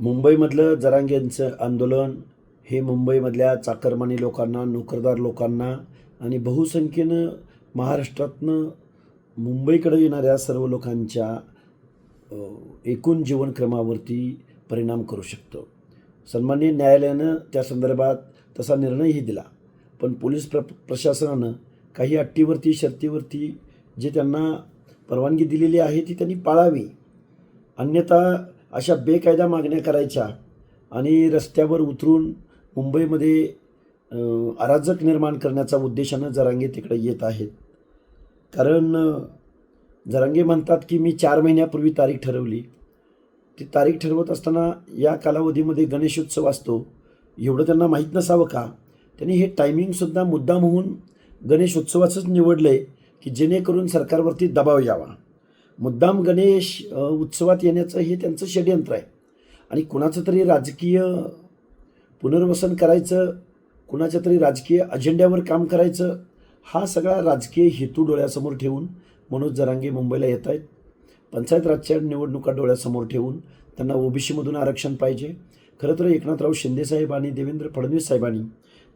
मुंबईमधलं जरांगेंचं आंदोलन हे मुंबईमधल्या चाकरमानी लोकांना, नोकरदार लोकांना आणि बहुसंख्येनं महाराष्ट्रातनं मुंबईकडे येणाऱ्या सर्व लोकांच्या एकूण जीवनक्रमावरती परिणाम करू शकतो. सन्माननीय न्यायालयानं त्या संदर्भात तसा निर्णयही दिला, पण पोलीस प्रशासनानं काही अटीवरती शर्तीवरती जे त्यांना परवानगी दिलेली आहे ती त्यांनी पाळावी. अन्यथा अशा बेकायदा मागण्या करायच्या आणि रस्त्यावर उतरून मुंबईमध्ये अराजक निर्माण करण्याचा उद्देशानं जरांगे तिकडे येत आहेत. कारण जरांगे म्हणतात की मी 4 महिन्यापूर्वी तारीख ठरवली. ती तारीख ठरवत असताना या कालावधीमध्ये गणेशोत्सव असतो, एवढं त्यांना माहीत नसावं का? त्यांनी हे टायमिंगसुद्धा मुद्दाम होऊन गणेशोत्सवाचंच निवडलं आहे की जेणेकरून सरकारवरती दबाव यावा. मुद्दाम गणेश उत्सवात येण्याचं हे त्यांचं षड्यंत्र आहे आणि कुणाचं तरी राजकीय पुनर्वसन करायचं, कुणाच्या तरी राजकीय अजेंड्यावर काम करायचं, हा सगळा राजकीय हेतू डोळ्यासमोर ठेवून मनोज जरांगे मुंबईला येत आहेत. पंचायत राजच्या निवडणुका डोळ्यासमोर ठेवून त्यांना ओबीसीमधून आरक्षण पाहिजे. खरं तर एकनाथराव शिंदेसाहेब आणि देवेंद्र फडणवीस साहेबांनी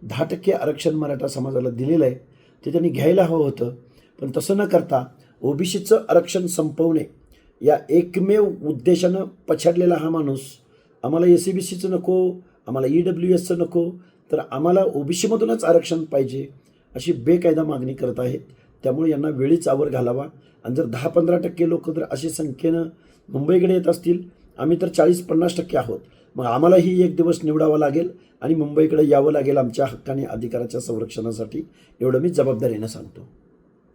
10% आरक्षण मराठा समाजाला दिलेलं आहे, ते त्यांनी घ्यायला हवं होतं. पण तसं न करता ओबीसीचं आरक्षण संपवणे या एकमेव उद्देशानं पछाडलेला हा माणूस आम्हाला SCBCचं नको, आम्हाला EWSचं नको, तर आम्हाला ओबीसीमधूनच आरक्षण पाहिजे अशी बेकायदा मागणी करत आहेत. त्यामुळे यांना वेळीच आवर घालावा. आणि जर 10-15% लोक जर अशी संख्येनं मुंबईकडे येत असतील, आम्ही तर 40-50% आहोत, मग आम्हालाही एक दिवस निवडावा लागेल आणि मुंबईकडे यावं लागेल आमच्या हक्काने अधिकाराच्या संरक्षणासाठी. एवढं मी जबाबदारीनं सांगतो.